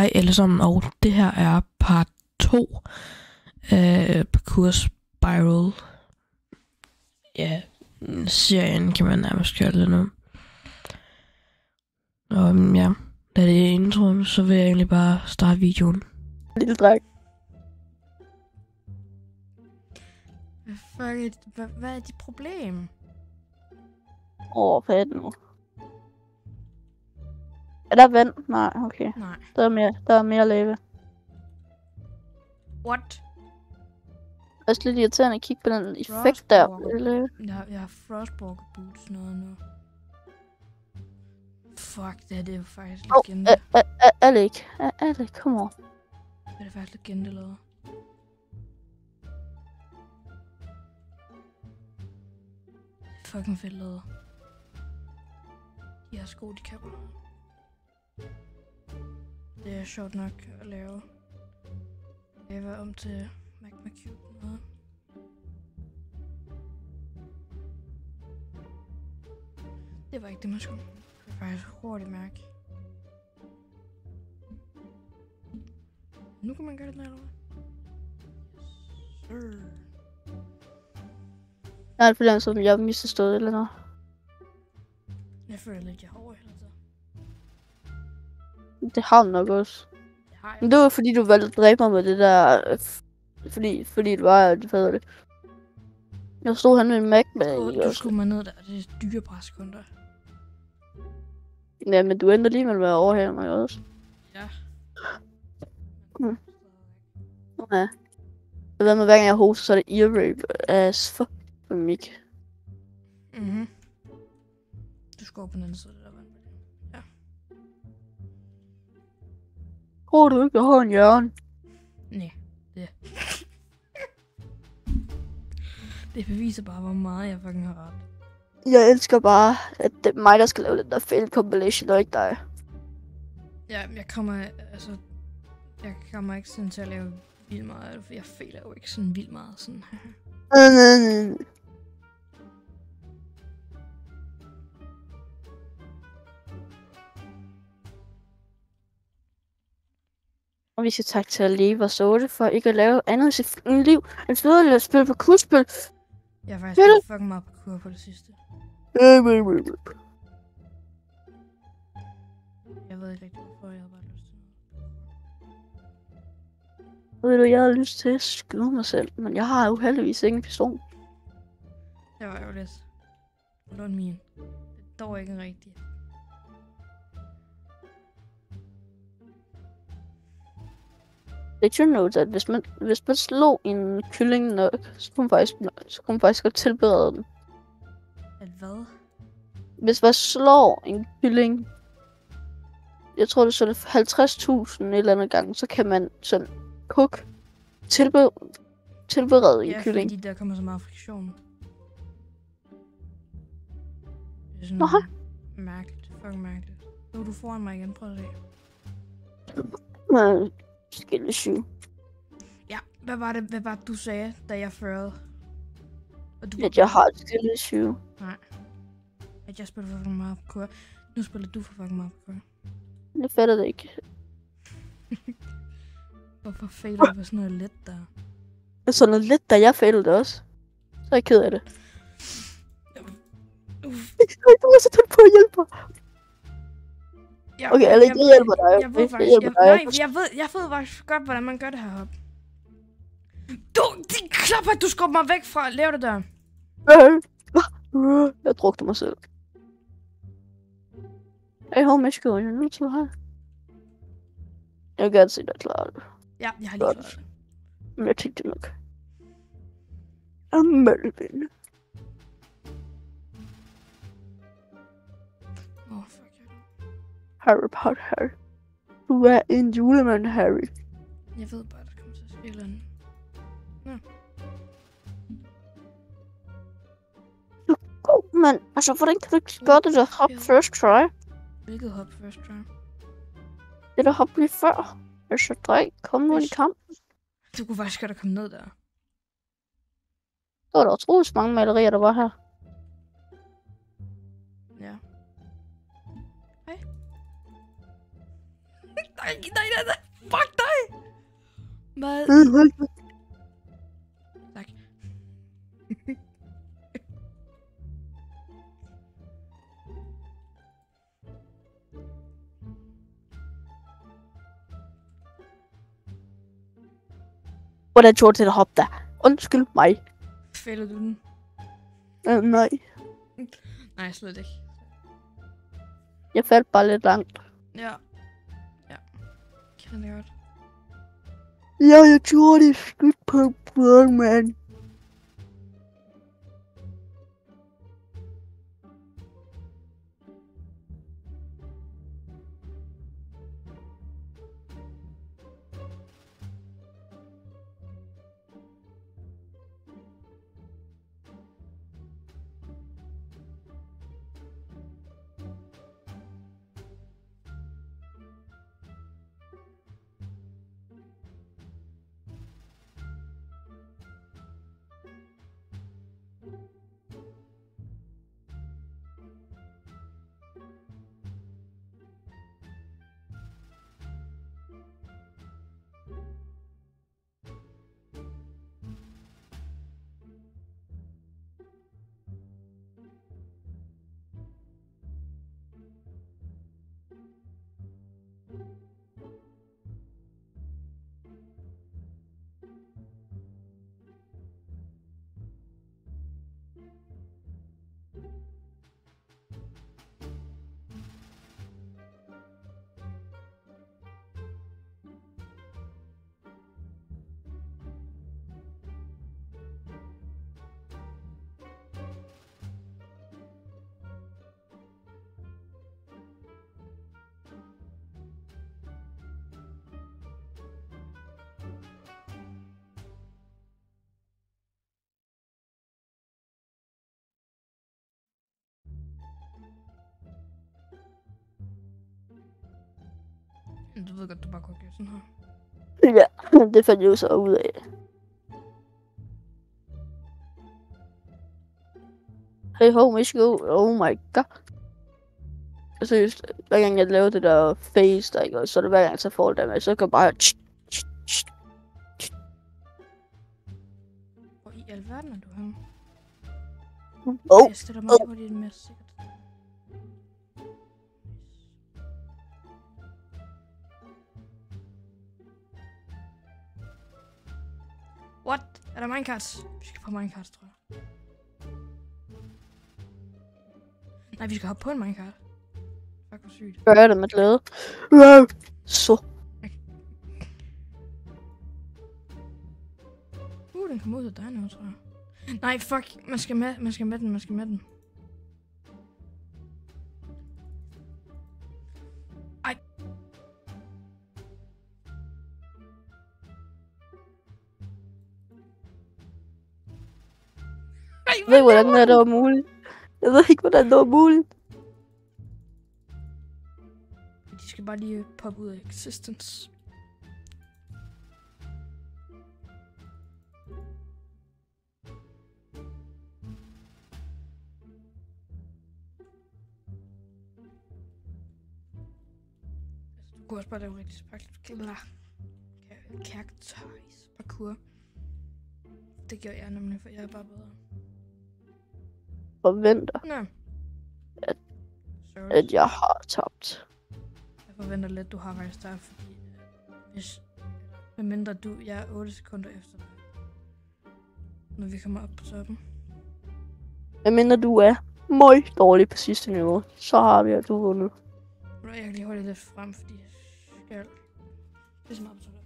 Hej alle sammen, og det her er part 2 af Parkour Spiral. Ja, serien kan man nærmest kalde det nu. Og ja, da det er introen, så vil jeg egentlig bare starte videoen. Lille dreng. Hvad er dit problem? Hvad er det nu? Er der vand? Nej, okay. Nej. Der er mere lave. What? Det er også lidt irriterende at kigge på den effekt Frostborg. der. Jeg har Frostborg boots noget nu. Fuck, det er jo faktisk legende. Alec, kom over. Det er faktisk legende lavet. Fucking fedt lavet. De her sko, de kan bare. Det er sjovt nok at lave. Jeg var om til Magma Cube noget. Det var ikke det, man skulle. Det var faktisk hurtigt mærke. Nu kan man gøre det der, eller hvad? Nej, det er fordi, jeg har misforstået eller noget. Jeg føler lidt, jeg har overhældet det. Det har du nok også. Det har jeg. Men det var fordi, du valgte at dræbe mig med det der... Fordi det var... Hvad hedder det? Jeg stod hen med en magma. Du skulle mig ned der. Det er dyre bræskunder. Ja, men du endte alligevel med at overhale mig også. Ja. Ja. Og hvad med hver gang jeg hoster, så er det ear rape as fuck for mig. Mhm. Du skal over på den anden side, der vand. Ja. Tror du ikke, jeg har en hjørne? Nej, det. Det beviser bare, hvor meget jeg fucking har ret. Jeg elsker bare, at det er mig, der skal lave den der fail compilation, og ikke dig. Ja, jeg kommer ikke sådan til at lave vildt meget, for jeg føler jo ikke sådan vildt meget sådan. Og vi skal tak til at leve og såle for ikke at lave andet i sit liv, end sidde og spille på kuspil. Jeg har faktisk været fucking meget på kur på det sidste. Jeg ved ikke rigtig, hvorfor jeg havde bare lyst til noget. Ved du, jeg har lyst til at skyde mig selv, men jeg har jo heldigvis ikke en pistol. Det var jo lidt. Det var min. Det er dog ikke en rigtig. Did you know that hvis man slog en kylling nok, så kunne man faktisk godt tilberede den. At hvad? Hvis man slår en kylling, jeg tror det er sådan 50.000 et eller andet gang, så kan man sådan tilberede en kylling. Ja, fordi der kommer så meget friktion. Det er sådan Nå. mærkeligt. Fucking mærkeligt. Nu er du foran mig igen. Prøv at se. Skilleshoe. Ja, hvad var det, du sagde, da jeg førede? At jeg har et skilleshoe. Nej. At jeg spiller for fucking meget på kur. Nu spiller du for fucking meget på kur. Jeg fatter det ikke. Hvorfor fejler du på sådan noget let der? Det er sådan noget lidt, da jeg failede det også. Så er jeg ked af det. Du er så tæt på at hjælpe mig. Ja, Okay, Alec, jeg hjælper dig. Jeg ved faktisk godt, hvordan man gør det heroppe. Din klapper, du skubber mig væk fra. Lav det der. Jeg drukte mig selv. Hey, home, jeg er nødt til at have. Jeg kan godt se, at jeg klarer det. Ja, jeg har lige klaret det. Men jeg tænkte nok. Melvin. Fuck ja. Harry Potter. Du er en julemand, Harry. Jeg ved bare, der kommer til at ske noget. God, mand. Altså, hvordan kan du ikke gøre det der hop first try? Hvilket hop first try? Det der hop lige før. Altså, drej, kom nu i kamp. Du kunne faktisk godt have kommet ned der. Der var der utroligt mange malerier, der var her. Ja. Hej. Nej. Fuck dig. Hvad? Tak. Hvordan tog til at hoppe der? Undskyld mig. Fælder du den? Nej. Nej, slet ikke. Jeg faldt bare lidt langt. Ja. Kender det godt. Ja, jeg tror det er skidt på børn, mand. Du ved godt, du bare kunne gøre sådan her. Ja, det fandt jeg jo så ud af. Hey ho, we should go. Oh my god. Seriøst, hver gang jeg laver det der face, der ikke, og så er det hver gang jeg tager forhold der med, så kan jeg bare... Hvor i alverden er du henne? Oh, Jeg stiller mig hurtigt mere sikkert. What? Er der minecarts? Vi skal på minecarts, tror jeg. Nej, vi skal hoppe på en minecart. Fuck, hvor sygt. gør jeg det med glæde. Så. Den kommer ud af dig nu, tror jeg. Nej, fuck. Man skal med den. Ej. Jeg ved ikke, hvordan det var muligt. Jeg ved ikke, hvordan det var muligt. De skal bare lige poppe ud af existence. Du kunne også bare lave rigtig characterize parkour. Det gjorde jeg nemlig, for jeg er bare bedre. Forventer, Nå. Sorry. at jeg har tabt. Jeg forventer lidt, du har faktisk der, fordi medmindre jeg er 8 sekunder efter dig, når vi kommer op på toppen. Medmindre du er meget dårlig på sidste niveau, så har vi, at du vundet. Jeg kan lige holde lidt frem, fordi jeg skal det er så meget på toppen.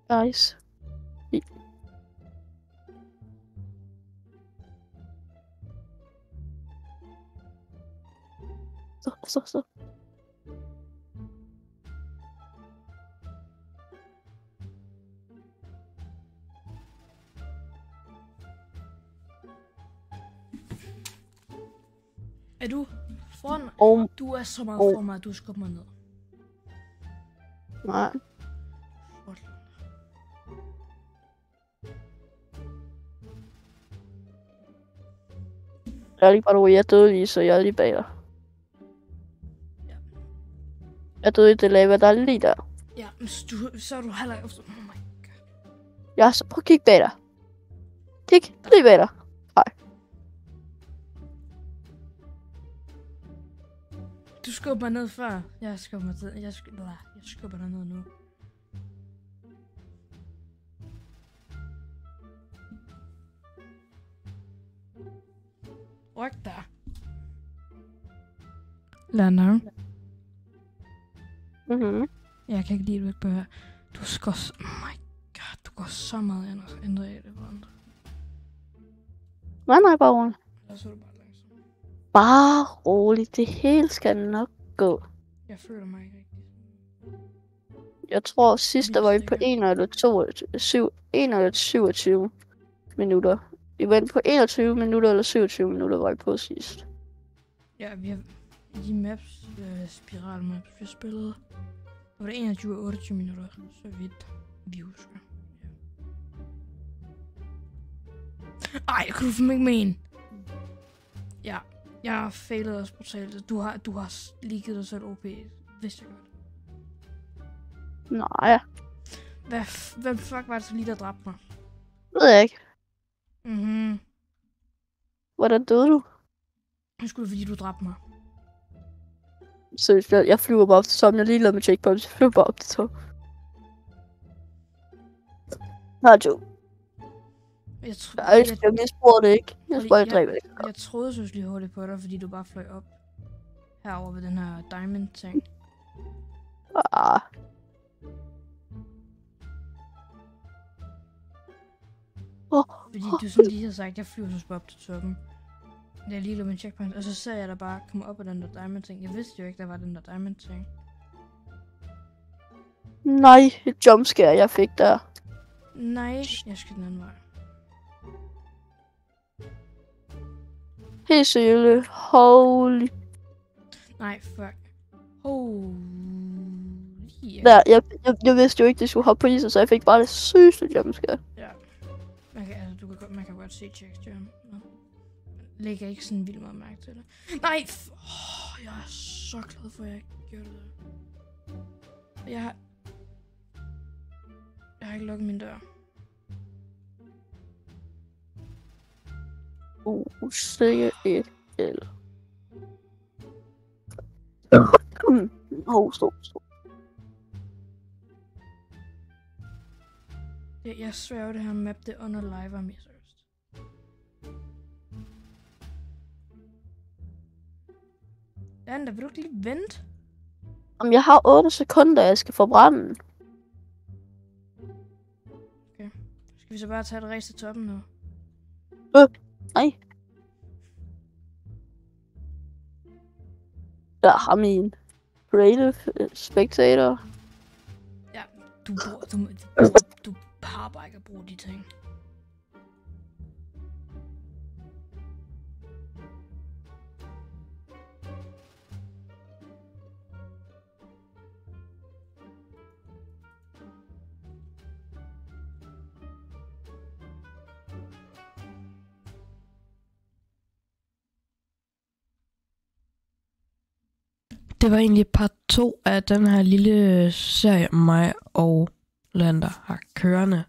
Guys. Så. Er du foran? Du er så meget foran mig, at du skubber mig ned. Nej. Flot. Jeg er lige bare rolig. Jeg døde lige, så jeg er lige bag dig. Ja. Jeg døde i det lava, der er lige der. Ja, men så er du heller ikke... Oh my god. Ja, så prøv at kigge bag dig. Kig lige bag dig. Du skubber mig ned før. Jeg skubber dig ned nu. Ryk der. Lander. Mhm. Jeg kan ikke lide, at du ikke behøver. Du skal... Oh my god, du går så meget ændret af det, Brand. Nej, bare roligt. Jeg så det bare langsomt. Bare roligt. Det hele skal nok gå. Jeg føler mig ikke rigtig. Jeg tror sidst, der var vi på 1 eller 27 minutter. Vi var på 21 minutter eller 27 minutter, var vi på sidst. Ja, vi har de maps, spiralmaps, vi har spillet. Der var det 21 og 28 minutter, så vidt vi husker. Ja. Ej, kan du få mig ikke med en? Ja, jeg har failet os brutalt. Du har lige givet dig selv OP, vidste jeg godt. Nej, Hvem fuck var det så lige, der dræbte mig? ved jeg ikke. Mhm. Hvordan døde du? Det skulle fordi du dræbte mig. Så jeg flyver bare op til toppen. Jeg lige lavede med checkpoints. Jeg flyver bare op til toppen. Nej, jo. Jeg misbruger det ikke. Jeg spørger ikke dræbe det. Jeg troede så lige hurtigt på dig, fordi du bare fløj op. Herover ved den her diamond ting. Ah. Fordi du sådan lige har sagt, at jeg flyver så op til toppen. Det er lige lavede med checkpoint, og så ser jeg der bare komme op af den der diamond ting. Jeg vidste jo ikke, der var den der diamond ting. Nej, et jumpscare, jeg fik der. Nej, jeg skal den anden vej. Helt seriøst. Holy. Nej, fuck. Holy. Der, jeg vidste jo ikke, det skulle hoppe på isen, så jeg fik bare det sygeste jumpscare. Ja. Man kan godt se texturen. Lægger ikke sådan vildt meget mærke til det. Nej! Jeg er så glad for, at jeg ikke gjorde det. Jeg har ikke lukket min dør. Sikke et el. Stop. Jeg sværger det her map, det under live og mere seriøst. Lander, vil du ikke lige vente? Om jeg har 8 sekunder, jeg skal forbrænde den. Okay. Skal vi så bare tage et race til toppen nu? Nej. Der har min creative spectator. Ja, du har bare ikke at bruge de ting. Det var egentlig part 2 af den her lille serie, mig og Lander har kørende.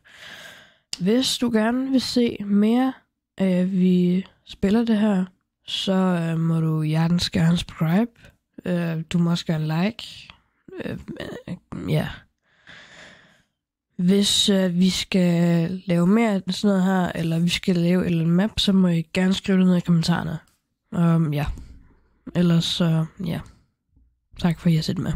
Hvis du gerne vil se mere af, vi spiller det her, så må du hjertens gerne subscribe. Du må også gerne like. Ja. Hvis vi skal lave mere af sådan noget her, eller vi skal lave en map, så må I gerne skrive det ned i kommentarerne. Ja. Ellers så, ja. Tak for at I har set med.